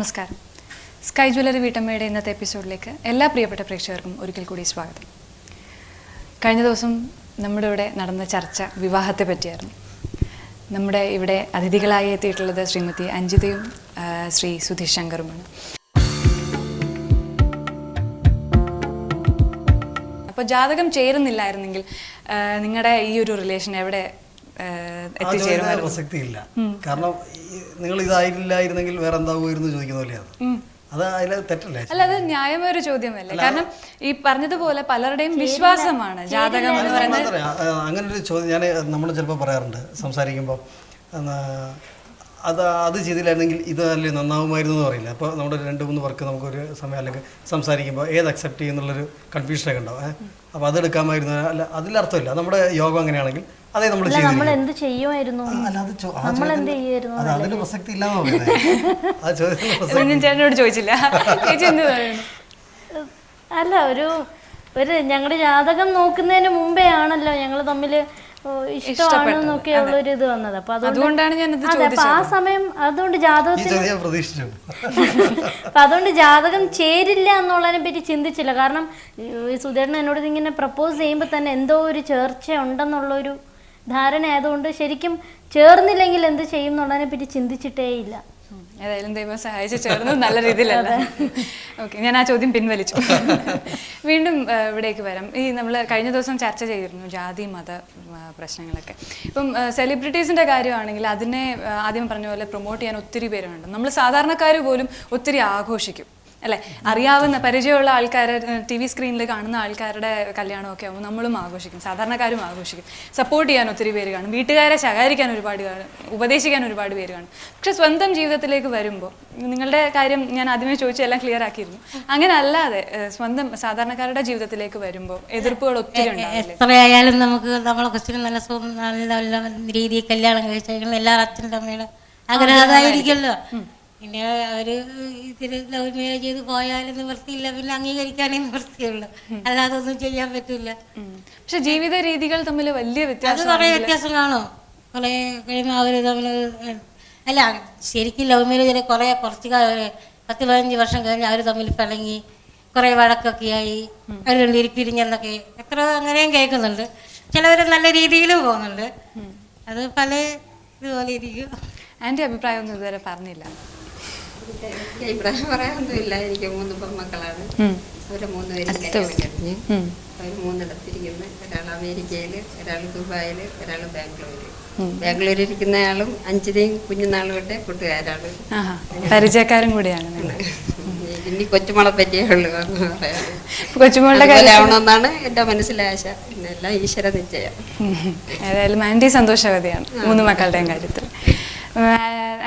നമസ്കാരം. Sky jewellery വീട്ടമ്മയുടെ ഇന്നത്തെ എപ്പിസോഡിലേക്ക് എല്ലാ പ്രിയപ്പെട്ട പ്രേക്ഷകർക്കും ഒരിക്കൽ കൂടി സ്വാഗതം. കഴിഞ്ഞ ദിവസം നമ്മുടെ ഇവിടെ നടന്ന ചർച്ച വിവാഹത്തെ പറ്റിയായിരുന്നു. നമ്മുടെ ഇവിടെ അതിഥികളായി എത്തിയിട്ടുള്ളത് ശ്രീമതി അഞ്ജിതയും ശ്രീ സുധീഷ് ശങ്കറുമാണ്. അപ്പോൾ ജാതകം ചേരുന്നില്ലായിരുന്നെങ്കിൽ നിങ്ങളുടെ ഈ ഒരു റിലേഷൻ എവിടെ എത്തിച്ചേരുമായിരുന്നു? പ്രസക്തിയില്ല. കാരണം നിങ്ങൾ ഇതായില്ലായിരുന്നെങ്കിൽ വേറെ എന്താകുമായിരുന്നു ചോദിക്കുന്ന പോലെയാണ്. അത് അതിൽ തെറ്റല്ലേ? അല്ല, അത് ന്യായമായ ഒരു ചോദ്യമല്ലേ? കാരണം ഈ പറഞ്ഞതുപോലെ പലരുടെയും വിശ്വാസമാണ് ജാതകം എന്ന് പറയുന്നത്. അങ്ങനെ ഒരു ചോദ്യം ഞാൻ നമ്മൾ ചിലപ്പോൾ പറയാറുണ്ട് സംസാരിക്കുമ്പോൾ, അത് ചെയ്തില്ലായിരുന്നെങ്കിൽ ഇതല്ലേ നന്നാവുമായിരുന്നു എന്ന് പറയില്ല. അപ്പോൾ നമ്മുടെ 2-3 വർക്ക് നമുക്കൊരു സമയം അല്ലെങ്കിൽ സംസാരിക്കുമ്പോൾ ഏത് അക്സെപ്റ്റ് ചെയ്യുന്നുള്ളൊരു കൺഫ്യൂഷനൊക്കെ ഉണ്ടാവും. അപ്പോൾ അതെടുക്കാമായിരുന്നു. അല്ല, അതിലർത്ഥമില്ല. നമ്മുടെ യോഗം അങ്ങനെയാണെങ്കിൽ അതേ നമ്മൾ എന്ത് ചെയ്യുമായിരുന്നു, അതിന് പ്രസക്തി ഇല്ലാന്നോ ചേട്ടനോട് ചോദിച്ചില്ല. അല്ല, ഒരു ഞങ്ങളുടെ ജാതകം നോക്കുന്നതിന് മുമ്പേ ആണല്ലോ ഞങ്ങൾ തമ്മിൽ ഇഷ്ടമാണെന്നൊക്കെ ഉള്ളൊരു ഇത് വന്നത്. അപ്പൊ അതുകൊണ്ടാണ് അപ്പൊ ആ സമയം അതുകൊണ്ട് അതുകൊണ്ട് ജാതകം ചേരില്ല എന്നുള്ളതിനെ പറ്റി ചിന്തിച്ചില്ല. കാരണം സുധേട്ടൻ എന്നോട് ഇങ്ങനെ പ്രപ്പോസ് ചെയ്യുമ്പോൾ തന്നെ എന്തോ ഒരു ചേർച്ച ഉണ്ടെന്നുള്ളൊരു ധാരണ ആയതുകൊണ്ട് ശരിക്കും ചേർന്നില്ലെങ്കിൽ എന്ത് ചെയ്യും എന്നുള്ളതിനെ പറ്റി ചിന്തിച്ചിട്ടേ ഇല്ല. ഏതായാലും ദൈവം സഹായിച്ച് ചേർന്നത് നല്ല രീതിയിലല്ല. ഓക്കെ, ഞാൻ ആ ചോദ്യം പിൻവലിച്ചു. വീണ്ടും ഇവിടേക്ക് വരാം. ഈ നമ്മൾ കഴിഞ്ഞ ദിവസം ചർച്ച ചെയ്തിരുന്നു ജാതി മത പ്രശ്നങ്ങളൊക്കെ. ഇപ്പം സെലിബ്രിറ്റീസിൻ്റെ കാര്യമാണെങ്കിൽ അതിനെ ആദ്യം പറഞ്ഞ പോലെ പ്രൊമോട്ട് ചെയ്യാൻ ഒത്തിരി പേരുണ്ട്. നമ്മൾ സാധാരണക്കാർ പോലും ഒത്തിരി ആഘോഷിക്കും അല്ലേ? അറിയാവുന്ന പരിചയമുള്ള ആൾക്കാരെ TV സ്ക്രീനിൽ കാണുന്ന ആൾക്കാരുടെ കല്യാണമൊക്കെ ആകുമ്പോൾ നമ്മളും ആഘോഷിക്കും, സാധാരണക്കാരും ആഘോഷിക്കും. സപ്പോർട്ട് ചെയ്യാൻ ഒത്തിരി പേര് കാണും, വീട്ടുകാരെ ശകാരിക്കാൻ ഒരുപാട് കാണും, ഉപദേശിക്കാൻ ഒരുപാട് പേര് കാണും. പക്ഷെ സ്വന്തം ജീവിതത്തിലേക്ക് വരുമ്പോൾ, നിങ്ങളുടെ കാര്യം ഞാൻ ആദ്യമേ ചോദിച്ചു എല്ലാം ക്ലിയർ ആക്കിയിരുന്നു, അങ്ങനെ അല്ലാതെ സ്വന്തം സാധാരണക്കാരുടെ ജീവിതത്തിലേക്ക് വരുമ്പോൾ എതിർപ്പുകൾ ഒത്തിരി ഉണ്ടാവില്ലേ? എത്രയായാലും നമുക്ക് നമ്മളെ കൊച്ചിന് നല്ല രീതിയിൽ കല്യാണം കഴിച്ചാൽ എല്ലാ അച്ഛനും അമ്മയുടെ ആഗ്രഹം അതായിരിക്കുമല്ലോ. പിന്നെ അവര് ഇതിൽ ലവ് മാരേജ് ചെയ്ത് പോയാലും നിവൃത്തിയില്ല, പിന്നെ അംഗീകരിക്കാനേ നിവൃത്തിയുള്ളൂ, അല്ലാതെ ഒന്നും ചെയ്യാൻ പറ്റില്ല. പക്ഷെ ജീവിത രീതികൾ തമ്മിൽ വലിയ വ്യത്യാസം, അത് കുറേ വ്യത്യാസം കാണും. കുറേ കഴിയുമ്പോൾ അവർ തമ്മിൽ അല്ല, ശരിക്കും ലവ് മാരേജിൽ കുറച്ച് 10-15 വർഷം കഴിഞ്ഞ് അവർ തമ്മിൽ പിണങ്ങി കുറേ വഴക്കൊക്കെ ആയി അവർ രണ്ടുപേരും പിരിഞ്ഞെന്നൊക്കെ എത്ര അങ്ങനെയും കേൾക്കുന്നുണ്ട്. ചിലവർ നല്ല രീതിയിലും പോകുന്നുണ്ട്. അത് പല ഇതുപോലെ ഇരിക്കും. ആൻറ്റി അഭിപ്രായം ഒന്നും ഇതുവരെ പറഞ്ഞില്ല. അഭിപ്രായം പറയാനൊന്നുമില്ല. എനിക്ക് 3 പെൺമക്കളാണ്. അവരെ 3 പേരും കല്യാണം കഴിഞ്ഞ് അവർ 3ഇടത്തിരിക്കുന്നു. ഒരാൾ അമേരിക്കയിൽ, ഒരാൾ ദുബായിൽ, ഒരാൾ ബാംഗ്ലൂരിൽ. ബാംഗ്ലൂരിലിരിക്കുന്നയാളും അഞ്ജിതയും കുഞ്ഞുനാളും തൊട്ടേ കൂട്ടുകാരാണ്, പരിചയക്കാരും കൂടിയാണ്. ഇനി കൊച്ചുമോളെ പറ്റിയേ ഉള്ളൂ പറയാൻ. കൊച്ചുമോളുടെ കാര്യമാവണമെന്നാണ് എൻ്റെ മനസ്സിലെ ആശ. പിന്നെ എല്ലാം ഈശ്വര നിശ്ചയം. ഏതായാലും ആൻറ്റി സന്തോഷവതിയാണ് 3 മക്കളുടെയും കാര്യത്തിൽ.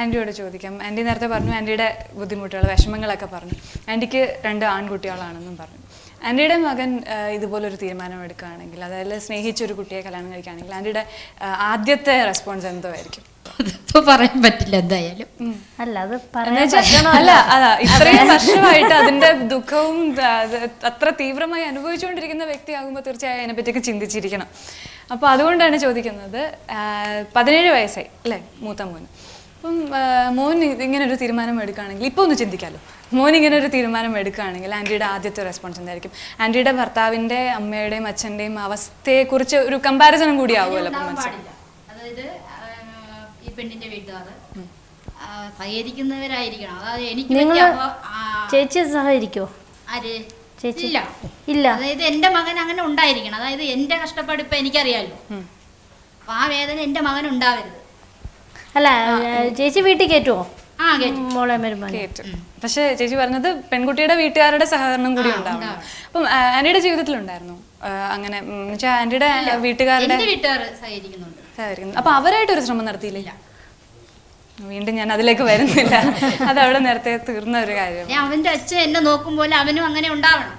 ആൻറ്റിയോട് ചോദിക്കാം. ആൻറ്റി നേരത്തെ പറഞ്ഞു ആൻറ്റിയുടെ ബുദ്ധിമുട്ടുകൾ, വിഷമങ്ങളൊക്കെ പറഞ്ഞു. ആൻറ്റിക്ക് 2 ആൺകുട്ടികളാണെന്നും പറഞ്ഞു. ആൻറ്റിയുടെ മകൻ ഇതുപോലൊരു തീരുമാനം എടുക്കുകയാണെങ്കിൽ, അതായത് സ്നേഹിച്ചൊരു കുട്ടിയെ കല്യാണം കഴിക്കുകയാണെങ്കിൽ ആൻറ്റിയുടെ ആദ്യത്തെ റെസ്പോൺസ് എന്തോ ആയിരിക്കും? പറയാൻ പറ്റില്ല എന്തായാലും. അതാ ഇത്രയും വർഷമായിട്ട് അതിന്റെ ദുഃഖവും അത്ര തീവ്രമായി അനുഭവിച്ചുകൊണ്ടിരിക്കുന്ന വ്യക്തിയാകുമ്പോൾ തീർച്ചയായും അതിനെപ്പറ്റിയൊക്കെ ചിന്തിച്ചിരിക്കണം. അപ്പോൾ അതുകൊണ്ടാണ് ചോദിക്കുന്നത്. 17 വയസ്സായി അല്ലേ മൂത്ത മോന്. അപ്പം മോൻ ഇങ്ങനൊരു തീരുമാനം എടുക്കുകയാണെങ്കിൽ, ഇപ്പോൾ ഒന്ന് ചിന്തിക്കാമല്ലോ, മോൻ ഇങ്ങനെ ഒരു തീരുമാനം എടുക്കുകയാണെങ്കിൽ ആൻറ്റിയുടെ ആദ്യത്തെ റെസ്പോൺസ് എന്തായിരിക്കും? ആൻറ്റിയുടെ ഭർത്താവിൻ്റെ അമ്മയുടെയും അച്ഛൻ്റെയും അവസ്ഥയെക്കുറിച്ച് ഒരു കമ്പാരിസണും കൂടി ആവുമല്ലോ അപ്പം മനസ്സിലായി. അതായത് ഈ പെണ്ണിന്റെ വീട്ടുകാർ സഹകരിക്കുന്നവരായിരിക്കണം. അതായത് എനിക്ക് ചേച്ചി സഹകരിക്കോ? ആര്? ഇല്ല. അതായത് എന്റെ മകൻ അങ്ങനെ ഉണ്ടായിരിക്കണം. അതായത് എന്റെ കഷ്ടപ്പാട് ഇപ്പൊ എനിക്കറിയാലോ. അപ്പൊ ആ വേദന എന്റെ മകൻ ഉണ്ടാവരുത്. അല്ല, ചേച്ചി വീട്ടിൽ കയറ്റുമോ? മോളെ കേട്ടു. പക്ഷെ ചേച്ചി പറഞ്ഞത് പെൺകുട്ടിയുടെ വീട്ടുകാരുടെ സഹകരണം കൂടി ഉണ്ടാവണം. അപ്പം ആന്റിയുടെ ജീവിതത്തിലുണ്ടായിരുന്നു അങ്ങനെ? ആന്റിയുടെ വീട്ടുകാരുടെ സഹകരിക്കുന്നു. അപ്പൊ അവരായിട്ടൊരു ശ്രമം നടത്തിയില്ല? വീണ്ടും ഞാൻ അതിലേക്ക് വരുന്നില്ല, അത് അവിടെ നേരത്തെ തീർന്ന ഒരു കാര്യം. അവന്റെ അച്ഛൻ എന്നെ നോക്കും പോലെ അവനും അങ്ങനെ ഉണ്ടാവണം,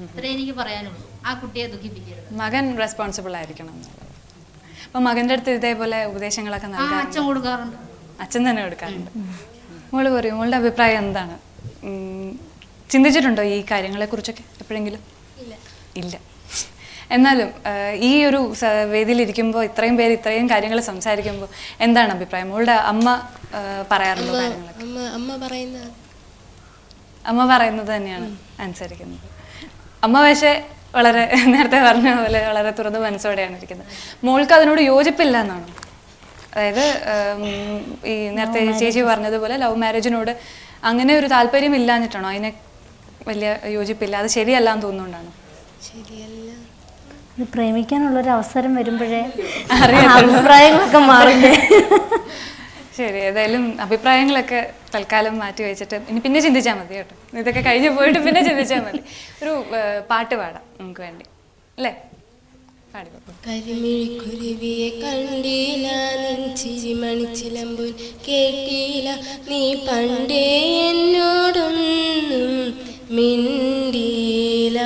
അത്രേ എനിക്ക് പറയാനുള്ളൂ. ആ കുട്ടിയെ ദുഃഖിപ്പിക്കരുത്. മകൻ റെസ്പോൺസിബിൾ ആയിരിക്കണം. അപ്പൊ മകന്റെ അടുത്ത് ഇതേപോലെ ഉപദേശങ്ങളൊക്കെ നൽകാൻ അച്ഛൻ കൊടുക്കാറുണ്ട്. അച്ഛൻ തന്നെ കൊടുക്കാറുണ്ട്. മോള് പറയൂ, മോളുടെ അഭിപ്രായം എന്താണ്? ചിന്തിച്ചിട്ടുണ്ടോ ഈ കാര്യങ്ങളെ കുറിച്ചൊക്കെ എപ്പോഴെങ്കിലും? ഇല്ല. എന്നാലും ഈ ഒരു വേദിയിലിരിക്കുമ്പോൾ ഇത്രയും പേര് ഇത്രയും കാര്യങ്ങൾ സംസാരിക്കുമ്പോൾ എന്താണ് അഭിപ്രായം? മോളുടെ അമ്മ പറയാറുണ്ടോ കാര്യങ്ങളൊക്കെ? അമ്മ പറയുന്ന അമ്മ പറയുന്നത് തന്നെയാണ് അനുസരിക്കുന്നത്. അമ്മ പക്ഷേ വളരെ നേരത്തെ പറഞ്ഞ പോലെ വളരെ തുറന്ന മനസ്സോടെയാണ് ഇരിക്കുന്നത്. മോൾക്ക് അതിനോട് യോജിപ്പില്ല എന്നാണ്, അതായത് ഈ നേരത്തെ ചേച്ചി പറഞ്ഞതുപോലെ ലവ് മാരേജിനോട് അങ്ങനെ ഒരു താല്പര്യം ഇല്ലാഞ്ഞിട്ടാണോ, അതിനെ വലിയ യോജിപ്പില്ല, അത് ശരിയല്ല എന്ന് തോന്നുന്നുകൊണ്ടാണോ? ഇത് പ്രേമിക്കാനുള്ളൊരു അവസരം വരുമ്പോഴേ അഭിപ്രായങ്ങളൊക്കെ മാറില്ലേ. ശരി, ഏതായാലും അഭിപ്രായങ്ങളൊക്കെ തൽക്കാലം മാറ്റി വെച്ചിട്ട് ഇനി പിന്നെ ചിന്തിച്ചാൽ മതി കേട്ടോ. ഇതൊക്കെ കഴിഞ്ഞ് പോയിട്ട് പിന്നെ ചിന്തിച്ചാൽ മതി. ഒരു പാട്ട് പാടാം നമുക്ക് വേണ്ടി, അല്ലേ? പാടി. കരിമിഴിക്കുരുവിയെ കണ്ടില്ല, നിൻ ചിരിമണിച്ചിലമ്പുൽ കേട്ടില്ല, നീ പണ്ടേ എന്നോടൊന്നും മിണ്ടിയില്ല,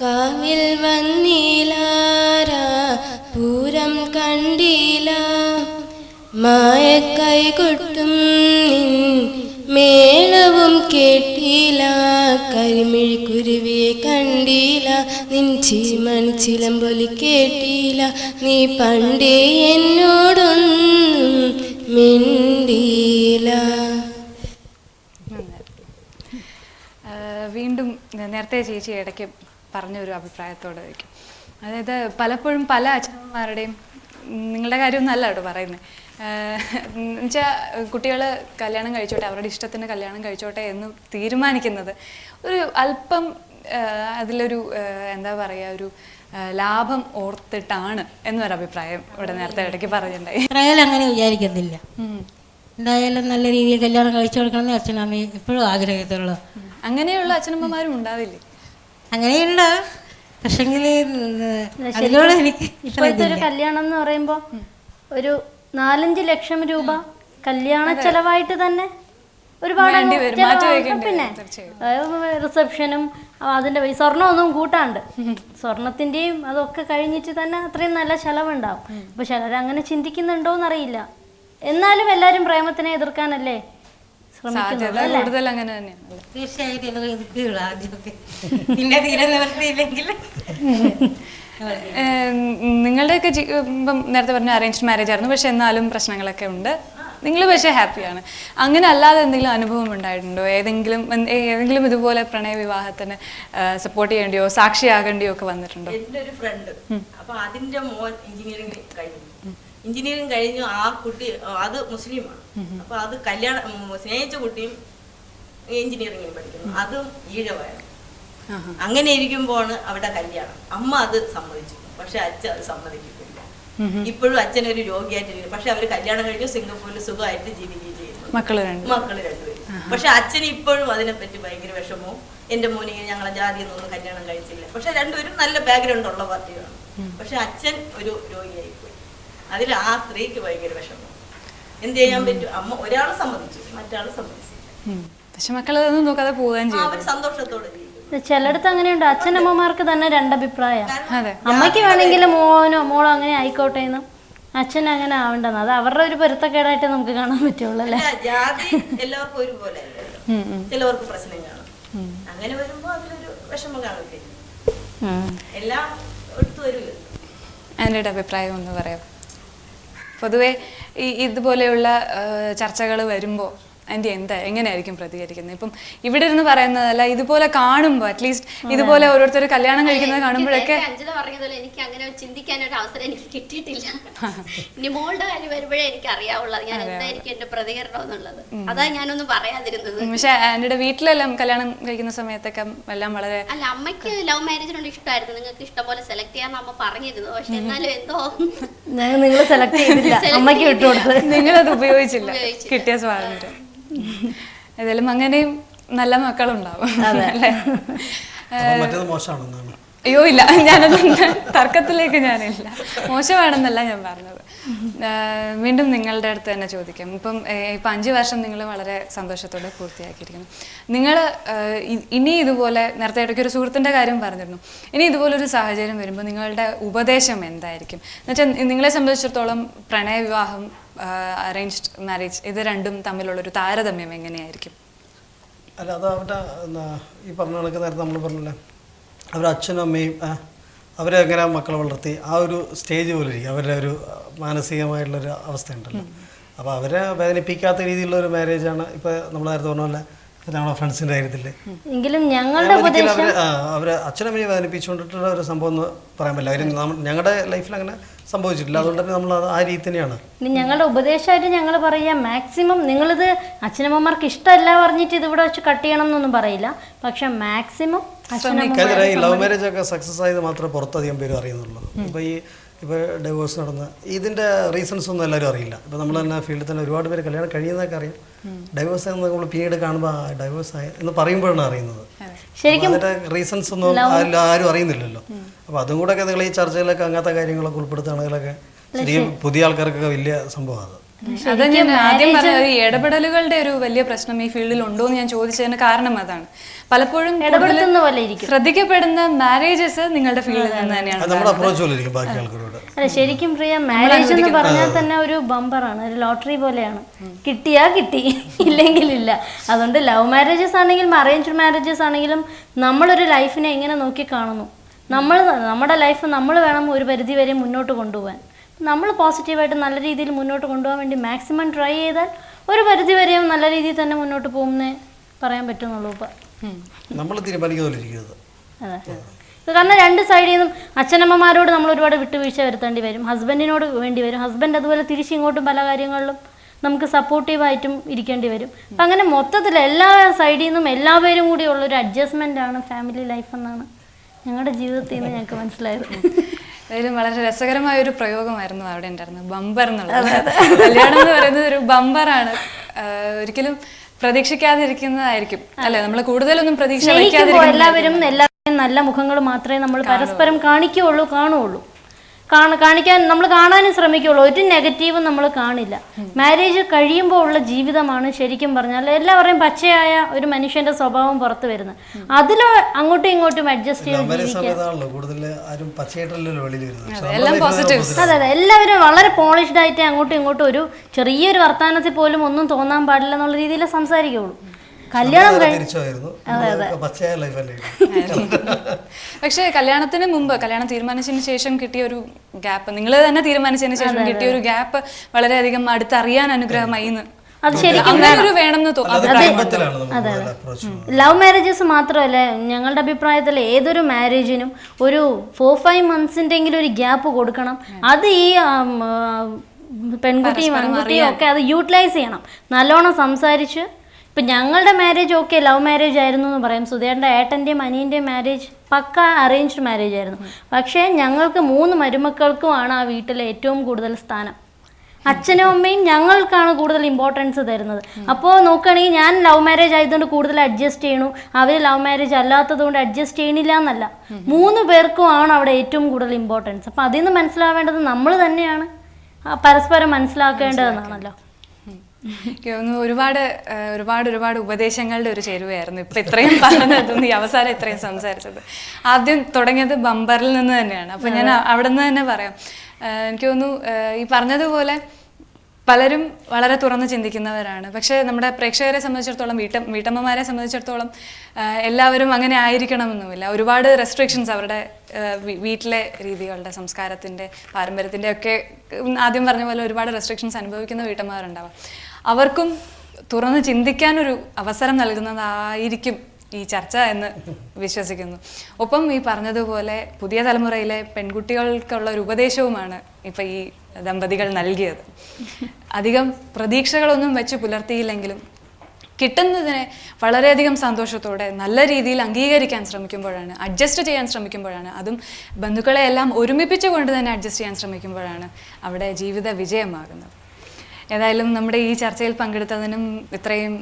കാവിൽ വന്നിലാരാ പൂരം കണ്ടില്ല, മായക്കൈ കൊട്ടും നിൻ മേളവും കേട്ടില്ല, കരിമിഴിക്കുരുവിയെ കണ്ടില്ല, നിൻ ചിരിമണിച്ചിലമ്പൊലി കേട്ടില്ല, നീ പണ്ടേ എന്നോടൊന്നും മിണ്ടിയില്ല. വീണ്ടും നേരത്തെ ചേച്ചി ഇടയ്ക്ക് പറഞ്ഞൊരു അഭിപ്രായത്തോടെ വയ്ക്കും, അതായത് പലപ്പോഴും പല അച്ഛനമ്മമാരുടെയും, നിങ്ങളുടെ കാര്യമൊന്നും കേട്ടോ പറയുന്നത്, എന്നുവെച്ചാൽ കുട്ടികൾ കല്യാണം കഴിച്ചോട്ടെ, അവരുടെ ഇഷ്ടത്തിന് കല്യാണം കഴിച്ചോട്ടെ എന്ന് തീരുമാനിക്കുന്നത് ഒരു അല്പം അതിലൊരു എന്താ പറയുക, ഒരു ലാഭം ഓർത്തിട്ടാണ് എന്നൊരു അഭിപ്രായം ഇവിടെ നേരത്തെ ഇടയ്ക്ക് പറഞ്ഞിട്ടുണ്ടായി. പറയാലും അങ്ങനെ വിചാരിക്കുന്നില്ല. എന്തായാലും നല്ല രീതിയിൽ കല്യാണം കഴിച്ചു കൊടുക്കണമെന്ന് അച്ഛനും അമ്മയും എപ്പോഴും ആഗ്രഹത്തുള്ളൂ. അങ്ങനെയുള്ള അച്ഛനമ്മമാരും ഉണ്ടാവില്ലേ? അങ്ങനെയുണ്ട്, പക്ഷെങ്കിൽ അതിനോട് എനിക്ക് ഇപ്പോഴത്തെ ഒരു കല്യാണം എന്ന് പറയുമ്പോൾ ഒരു 4-5 ലക്ഷം രൂപ കല്യാണ ചെലവായിട്ട് തന്നെ ഒരുപാട് പിന്നെ റിസപ്ഷനും അതിന്റെ സ്വർണ്ണമൊന്നും കൂട്ടാണ്ട് സ്വർണത്തിന്റെയും അതൊക്കെ കഴിഞ്ഞിട്ട് തന്നെ അത്രയും നല്ല ചെലവുണ്ടാവും. അപ്പൊ ചിലർ അങ്ങനെ ചിന്തിക്കുന്നുണ്ടോന്നറിയില്ല. എന്നാലും എല്ലാരും പ്രേമത്തിനെ എതിർക്കാനല്ലേ ശ്രമിക്കുന്നത്. നിങ്ങളുടെയൊക്കെ ഇപ്പം നേരത്തെ പറഞ്ഞ അറേഞ്ച്ഡ് മാരേജ് ആയിരുന്നു, പക്ഷെ എന്നാലും പ്രശ്നങ്ങളൊക്കെ ഉണ്ട്. നിങ്ങൾ പക്ഷേ ഹാപ്പിയാണ്. അങ്ങനെ അല്ലാതെ എന്തെങ്കിലും അനുഭവം ഉണ്ടായിട്ടുണ്ടോ? ഏതെങ്കിലും ഇതുപോലെ പ്രണയ വിവാഹത്തിന് സപ്പോർട്ട് ചെയ്യേണ്ടിയോ സാക്ഷിയാകേണ്ടിയോ ഒക്കെ വന്നിട്ടുണ്ടോ? എൻ്റെ ഒരു ഫ്രണ്ട്, അപ്പൊ അതിന്റെ മോൻ എഞ്ചിനീയറിംഗ് കഴിഞ്ഞു. ആ കുട്ടി അത് മുസ്ലിമാണ്. അപ്പൊ അത് സ്നേഹിച്ച കുട്ടിയും എഞ്ചിനീയറിംഗിന് പഠിക്കുന്നു, അതും ഈഴവാണ്. അങ്ങനെ ഇരിക്കുമ്പോഴാണ് അവിടെ കല്യാണം. അമ്മ അത് സമ്മതിച്ചു, പക്ഷെ അച്ഛൻ അത് സമ്മതിക്കില്ല. ഇപ്പോഴും അച്ഛനൊരു രോഗിയായിട്ടിരിക്കുന്നു, പക്ഷെ അവര് കല്യാണം കഴിഞ്ഞു സിംഗപ്പൂരിൽ സുഖമായിട്ട് ജീവിക്കുകയും ചെയ്യുന്നു, മക്കള് രണ്ടുപേരും. പക്ഷെ അച്ഛന് ഇപ്പോഴും അതിനെപ്പറ്റി ഭയങ്കര വിഷമവും. എന്റെ മോനിങ്ങനെ ഞങ്ങളെ ജാതിയൊന്നും കല്യാണം കഴിച്ചില്ല, പക്ഷെ രണ്ടുപേരും നല്ല ബാക്ക്ഗ്രൗണ്ട് ഉള്ള പാർട്ടിയാണ്. പക്ഷെ അച്ഛൻ ഒരു രോഗിയായി പോയി. അതിൽ ആ സ്ത്രീക്ക് ഭയങ്കര വിഷമം. എന്ത് ചെയ്യാൻ പറ്റും? അമ്മ ഒരാൾ സമ്മതിച്ചു, മറ്റാള് സമ്മതിച്ചില്ല. പക്ഷെ മക്കളതൊന്നും നോക്കാതെ പോവുകയും ചെയ്യും. അവർ സന്തോഷത്തോടെ ജീവിക്കും. ചിലടത്ത് അങ്ങനെയുണ്ട്, അച്ഛനമ്മമാർക്ക് തന്നെ രണ്ടഭിപ്രായം. അമ്മയ്ക്ക് വേണമെങ്കിൽ മോനോ മോളോ അങ്ങനെ ആയിക്കോട്ടെ എന്നും അച്ഛൻ അങ്ങനെ ആവണ്ടെന്ന്. അത് അവരുടെ ഒരു പൊരുത്തക്കേടായിട്ട് നമുക്ക് കാണാൻ പറ്റുള്ളൂ അല്ലേ? ജാതി എല്ലാവർക്കും ഒരുപോലെ ചിലവർക്ക് പ്രശ്നം കാണും. അങ്ങനെ വരുമ്പോ അതിലൊരു വിഷമം കാണത്തില്ല. എല്ലാം എടുത്തു വരില്ല. എൻ്റെ അഭിപ്രായം ഒന്ന് പറയാം. പൊതുവെ ഇതുപോലെയുള്ള ചർച്ചകൾ വരുമ്പോൾ ആൻറ്റി എങ്ങനെയായിരിക്കും പ്രതികരിക്കുന്നത്? ഇപ്പം ഇവിടെ ഇരുന്ന് പറയുന്നതല്ല, ഇതുപോലെ കാണുമ്പോൾ അറ്റ്ലീസ്റ്റ് ഇതുപോലെ ഓരോരുത്തർ കല്യാണം കഴിക്കുന്നത് കാണുമ്പോഴൊക്കെ അഞ്ജല പറഞ്ഞതുപോലെ എനിക്ക് അങ്ങനെ ചിന്തിക്കാൻ ഒരു അവസരം എനിക്ക് കിട്ടിയിട്ടില്ല. ഇനി മോളുടെ കാര്യം വരുമ്പോഴേ എനിക്ക് അറിയാവുള്ളത് ഞാൻ എന്തായിരിക്കും എന്റെ പ്രതികരണം എന്നുള്ളത്. അതാ ഞാനൊന്നും പറയാതിരുന്നത്. പക്ഷെ ആന്റിയുടെ വീട്ടിലെല്ലാം കല്യാണം കഴിക്കുന്ന സമയത്തൊക്കെ എല്ലാം വളരെ അല്ല, അമ്മയ്ക്ക് ലവ് മാരേജിനോട് ഇഷ്ടമായിരുന്നു. നിങ്ങൾക്ക് ഇഷ്ടം പോലെ സെലക്ട് ചെയ്യാന്ന് അമ്മ പറഞ്ഞിരുന്നു. പക്ഷെ എന്നാലും എന്തോ നിങ്ങൾ സെലക്ട് ചെയ്തില്ല, അമ്മയ്ക്ക് വിട്ടുകൊടുത്ത് നിങ്ങളത് ഉപയോഗിച്ചില്ല കിട്ടിയ സ്വാതന്ത്ര്യം. ഏതായാലും അങ്ങനെയും നല്ല മക്കളുണ്ടാവും അല്ലേ? അയ്യോ ഇല്ല, ഞാനൊന്നും തർക്കത്തിലേക്ക് ഞാനില്ല, മോശമാണെന്നല്ല ഞാൻ പറഞ്ഞത്. വീണ്ടും നിങ്ങളുടെ അടുത്ത് തന്നെ ചോദിക്കാം. ഇപ്പം 5 വർഷം നിങ്ങൾ വളരെ സന്തോഷത്തോടെ പൂർത്തിയാക്കിയിരിക്കുന്നു. നിങ്ങൾ ഇനി ഇതുപോലെ നേരത്തെ ഇടയ്ക്ക് ഒരു സുഹൃത്തിൻ്റെ കാര്യം പറഞ്ഞിരുന്നു. ഇനി ഇതുപോലൊരു സാഹചര്യം വരുമ്പോൾ നിങ്ങളുടെ ഉപദേശം എന്തായിരിക്കും? എന്നുവെച്ചാൽ നിങ്ങളെ സംബന്ധിച്ചിടത്തോളം പ്രണയവിവാഹം, അറേഞ്ച്ഡ് മാരേജ്, ഇത് രണ്ടും തമ്മിലുള്ളൊരു താരതമ്യം എങ്ങനെയായിരിക്കും? അല്ല, അത് അവരുടെ ഈ പറഞ്ഞ കണക്ക് നേരത്തെ നമ്മൾ പറഞ്ഞില്ലേ, അവരുടെ അച്ഛനും അമ്മയും അവരെങ്ങനെ മക്കളെ വളർത്തി ആ ഒരു സ്റ്റേജ് പോലെ ഇരിക്കും അവരുടെ ഒരു മാനസികമായിട്ടുള്ളൊരു അവസ്ഥ ഉണ്ടല്ലോ. അപ്പോൾ അവരെ വേദനിപ്പിക്കാത്ത രീതിയിലുള്ളൊരു മാരേജാണ് ഇപ്പോൾ നമ്മൾ നേരത്തെ പറഞ്ഞ പോലെ നമ്മുടെ ഫ്രണ്ട്സിൻ്റെ കാര്യത്തിൽ. എങ്കിലും ഞങ്ങളുടെ ഉപദേശം അവരെ അച്ഛനമ്മയെ വേദനിപ്പിച്ചുകൊണ്ടിട്ടുള്ള ഒരു സംഭവം എന്ന് പറയാൻ പറ്റില്ല. കാര്യം ഞങ്ങളുടെ ലൈഫിൽ അങ്ങനെ സംഭവിച്ചിട്ടില്ല. അതുകൊണ്ട് തന്നെ നമ്മൾ ആ രീതി തന്നെയാണ്. ഇനി ഞങ്ങളുടെ ഉപദേശമായിട്ട് ഞങ്ങൾ പറയുക, മാക്സിമം നിങ്ങളിത് അച്ഛനമ്മമാർക്ക് ഇഷ്ടമല്ല പറഞ്ഞിട്ട് ഇതിവിടെ വെച്ച് കട്ട് ചെയ്യണം എന്നൊന്നും പറയില്ല. പക്ഷെ മാക്സിമം ഈ ലവ് മാരേജ് ഒക്കെ സക്സസ് ആയത് മാത്രമേ പുറത്തധികം പേരും അറിയുന്നുള്ളൂ. ഇപ്പോൾ ഡൈവോഴ്സ് നടന്ന ഇതിൻ്റെ റീസൺസ് ഒന്നും എല്ലാവരും അറിയില്ല. ഇപ്പോൾ നമ്മൾ തന്നെ ഫീൽഡിൽ തന്നെ ഒരുപാട് പേര് കല്യാണം കഴിയുന്നതൊക്കെ അറിയാം. ഡൈവോഴ്സ് എന്ന് നമ്മൾ പിന്നീട് കാണുമ്പോൾ ഡൈവോഴ്സ് ആയ എന്ന് പറയുമ്പോഴാണ് അറിയുന്നത്. ശരിക്കും അതിൻ്റെ റീസൺസ് ഒന്നും ആരും അറിയുന്നില്ലല്ലോ. അപ്പോൾ അതും കൂടെ ഒക്കെ നിങ്ങൾ ഈ ചർച്ചയിലൊക്കെ അങ്ങനത്തെ കാര്യങ്ങളൊക്കെ ഉൾപ്പെടുത്തുകയാണെങ്കിലൊക്കെ ശരിക്കും പുതിയ ആൾക്കാർക്കൊക്കെ വലിയ സംഭവമാണ്. അത് ഞാൻ ആദ്യം പറഞ്ഞ ഒരു ഇടപെടലുകളുടെ ഒരു വലിയ പ്രശ്നം ഈ ഫീൽഡിൽ ഉണ്ടോ എന്ന് ഞാൻ ചോദിച്ചതിന് കാരണം അതാണ്. പലപ്പോഴും ശ്രദ്ധിക്കപ്പെടുന്ന മാരേജസ് നിങ്ങളുടെ ഫീൽഡിൽ നിന്ന് തന്നെയാണ്. അല്ല, ശരിക്കും പ്രിയ, മാരേജ് എന്ന് പറഞ്ഞാൽ തന്നെ ഒരു ബമ്പറാണ്, ഒരു ലോട്ടറി പോലെയാണ്. കിട്ടിയാ കിട്ടി, ഇല്ലെങ്കിൽ ഇല്ല. അതുകൊണ്ട് ലവ് മാരേജസ് ആണെങ്കിലും അറേഞ്ച്ഡ് മാരേജസ് ആണെങ്കിലും നമ്മളൊരു ലൈഫിനെ എങ്ങനെ നോക്കി കാണുന്നു, നമ്മുടെ ലൈഫ് നമ്മൾ വേണം ഒരു പരിധി വരെ മുന്നോട്ട് കൊണ്ടുപോകാൻ. നമ്മൾ പോസിറ്റീവായിട്ട് നല്ല രീതിയിൽ മുന്നോട്ട് കൊണ്ടുപോകാൻ വേണ്ടി മാക്സിമം ട്രൈ ചെയ്താൽ ഒരു പരിധി വരെയും നല്ല രീതിയിൽ തന്നെ മുന്നോട്ട് പോകുന്നേ പറയാൻ പറ്റുന്നുള്ളൂ. അതെ, കാരണം രണ്ട് സൈഡിൽ നിന്നും അച്ഛനമ്മമാരോട് നമ്മൾ ഒരുപാട് വിട്ടുവീഴ്ച വരുത്തേണ്ടി വരും, ഹസ്ബൻഡിനോട് വേണ്ടി വരും, ഹസ്ബൻഡ് അതുപോലെ തിരിച്ചിങ്ങോട്ടും പല കാര്യങ്ങളിലും നമുക്ക് സപ്പോർട്ടീവായിട്ടും ഇരിക്കേണ്ടി വരും. അപ്പം അങ്ങനെ മൊത്തത്തിൽ എല്ലാ സൈഡിൽ നിന്നും എല്ലാവരും കൂടി ഉള്ളൊരു അഡ്ജസ്റ്റ്മെൻ്റ് ആണ് ഫാമിലി ലൈഫ് എന്നാണ് ഞങ്ങളുടെ ജീവിതത്തിൽ നിന്ന് ഞങ്ങൾക്ക് മനസ്സിലായത്. അതിലും വളരെ രസകരമായ ഒരു പ്രയോഗമായിരുന്നു അവിടെ ഉണ്ടായിരുന്നത്, ബമ്പർ എന്നുള്ളത്. കല്യാണം എന്ന് പറയുന്നത് ഒരു ബമ്പറാണ്. ഒരിക്കലും പ്രതീക്ഷിക്കാതിരിക്കുന്നതായിരിക്കും അല്ലെ, നമ്മൾ കൂടുതലൊന്നും പ്രതീക്ഷിക്കാതിരിക്കും. എല്ലാവരും നല്ല മുഖങ്ങൾ മാത്രമേ നമ്മൾ പരസ്പരം കാണുകയുള്ളൂ. കാണിക്കാൻ നമ്മൾ കാണാനും ശ്രമിക്കുള്ളൂ. ഒരു നെഗറ്റീവും നമ്മൾ കാണില്ല. മാരേജ് കഴിയുമ്പോൾ ഉള്ള ജീവിതമാണ് ശരിക്കും പറഞ്ഞാൽ എല്ലാവരുടെയും പച്ചയായ ഒരു മനുഷ്യന്റെ സ്വഭാവം പുറത്തു വരുന്നത്. അതിൽ അങ്ങോട്ടും ഇങ്ങോട്ടും അഡ്ജസ്റ്റ് ചെയ്ത് അതെ, എല്ലാവരും വളരെ പോളിഷ്ഡ് ആയിട്ട് അങ്ങോട്ടും ഇങ്ങോട്ടും ഒരു ചെറിയൊരു വർത്തമാനത്തിൽ പോലും ഒന്നും തോന്നാൻ പാടില്ല എന്നുള്ള രീതിയിൽ സംസാരിക്കുള്ളൂ. കല്യാണം പക്ഷെ കല്യാണത്തിന് മുമ്പ്, കല്യാണം തീരുമാനിച്ചതിന് ശേഷം കിട്ടിയ ഒരു ഗ്യാപ്പ്, നിങ്ങൾ തന്നെ തീരുമാനിച്ചതിന് ശേഷം കിട്ടിയ ഒരു ഗ്യാപ്പ് വളരെയധികം അടുത്തറിയാൻ അനുഗ്രഹമായി. അത് ശരിക്കും ലവ് മാരേജസ് മാത്രമല്ല, ഞങ്ങളുടെ അഭിപ്രായത്തിൽ ഏതൊരു മാരേജിനും ഒരു 4-5 മന്ത്സിൻ്റെങ്കിലും ഒരു ഗ്യാപ്പ് കൊടുക്കണം. അത് ഈ പെൺകുട്ടിയും ആൺകുട്ടിയും ഒക്കെ അത് യൂട്ടിലൈസ് ചെയ്യണം, നല്ലോണം സംസാരിച്ച്. ഇപ്പം ഞങ്ങളുടെ മാരേജ് ഓക്കെ ലവ് മാരേജ് ആയിരുന്നു എന്ന് പറയും. സുധേറിൻ്റെ ഏട്ടൻ്റെയും അനിയൻ്റെയും മാരേജ് പക്ക അറേഞ്ച്ഡ് മാരേജ് ആയിരുന്നു. പക്ഷേ ഞങ്ങൾക്ക് 3 മരുമക്കൾക്കുമാണ് ആ വീട്ടിലെ ഏറ്റവും കൂടുതൽ സ്ഥാനം. അച്ഛനും അമ്മയും ഞങ്ങൾക്കാണ് കൂടുതൽ ഇമ്പോർട്ടൻസ് തരുന്നത്. അപ്പോൾ നോക്കുകയാണെങ്കിൽ ഞാൻ ലവ് മാരേജ് ആയതുകൊണ്ട് കൂടുതൽ അഡ്ജസ്റ്റ് ചെയ്യണു, അവർ ലവ് മാരേജ് അല്ലാത്തത് കൊണ്ട് അഡ്ജസ്റ്റ് ചെയ്യണില്ല എന്നല്ല, 3 പേർക്കുമാണ് അവിടെ ഏറ്റവും കൂടുതൽ ഇമ്പോർട്ടൻസ്. അപ്പം അതിൽ നിന്ന് മനസ്സിലാവേണ്ടത് നമ്മൾ തന്നെയാണ് പരസ്പരം മനസ്സിലാക്കേണ്ടതെന്നാണല്ലോ. ഒരുപാട് ഉപദേശങ്ങളുടെ ഒരു ചേരുവയായിരുന്നു ഇപ്പം ഇത്രയും പറഞ്ഞതും ഈ അവസാനം ഇത്രയും സംസാരിച്ചത്. ആദ്യം തുടങ്ങിയത് ബമ്പറിൽ നിന്ന് തന്നെയാണ്. അപ്പം ഞാൻ അവിടെ നിന്ന് തന്നെ പറയാം. എനിക്ക് തോന്നുന്നു ഈ പറഞ്ഞതുപോലെ പലരും വളരെ തുറന്ന് ചിന്തിക്കുന്നവരാണ്. പക്ഷേ നമ്മുടെ പ്രേക്ഷകരെ സംബന്ധിച്ചിടത്തോളം, വീട്ടമ്മമാരെ സംബന്ധിച്ചിടത്തോളം എല്ലാവരും അങ്ങനെ ആയിരിക്കണമെന്നുമില്ല. ഒരുപാട് റെസ്ട്രിക്ഷൻസ് അവരുടെ വീട്ടിലെ രീതികളുടെ, സംസ്കാരത്തിൻ്റെ, പാരമ്പര്യത്തിൻ്റെ ഒക്കെ ആദ്യം പറഞ്ഞ പോലെ ഒരുപാട് റെസ്ട്രിക്ഷൻസ് അനുഭവിക്കുന്ന വീട്ടമ്മമാരുണ്ടാവാം. അവർക്കും തുറന്ന് ചിന്തിക്കാനൊരു അവസരം നൽകുന്നതായിരിക്കും ഈ ചർച്ച എന്ന് വിശ്വസിക്കുന്നു. ഒപ്പം ഈ പറഞ്ഞതുപോലെ പുതിയ തലമുറയിലെ പെൺകുട്ടികൾക്കുള്ള ഒരു ഉപദേശവുമാണ് ഇപ്പം ഈ ദമ്പതികൾ നൽകിയത്. അധികം പ്രതീക്ഷകളൊന്നും വെച്ച് പുലർത്തിയില്ലെങ്കിലും കിട്ടുന്നതിനെ വളരെയധികം സന്തോഷത്തോടെ നല്ല രീതിയിൽ അംഗീകരിക്കാൻ ശ്രമിക്കുമ്പോഴാണ്, അഡ്ജസ്റ്റ് ചെയ്യാൻ ശ്രമിക്കുമ്പോഴാണ്, അതും ബന്ധുക്കളെ എല്ലാം ഒരുമിപ്പിച്ചുകൊണ്ട് തന്നെ അഡ്ജസ്റ്റ് ചെയ്യാൻ ശ്രമിക്കുമ്പോഴാണ് അവിടെ ജീവിത വിജയമാകുന്നത്. ഏതായാലും നമ്മുടെ ഈ ചർച്ചയിൽ പങ്കെടുത്തതിനും ഇത്രയും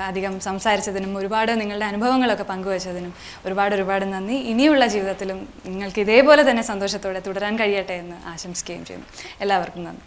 അധികം സംസാരിച്ചതിനും ഒരുപാട് നിങ്ങളുടെ അനുഭവങ്ങളൊക്കെ പങ്കുവച്ചതിനും ഒരുപാട് നന്ദി. ഇനിയുള്ള ജീവിതത്തിലും നിങ്ങൾക്ക് ഇതേപോലെ തന്നെ സന്തോഷത്തോടെ തുടരാൻ കഴിയട്ടെ എന്ന് ആശംസിക്കുകയും ചെയ്യുന്നു. എല്ലാവർക്കും നന്ദി.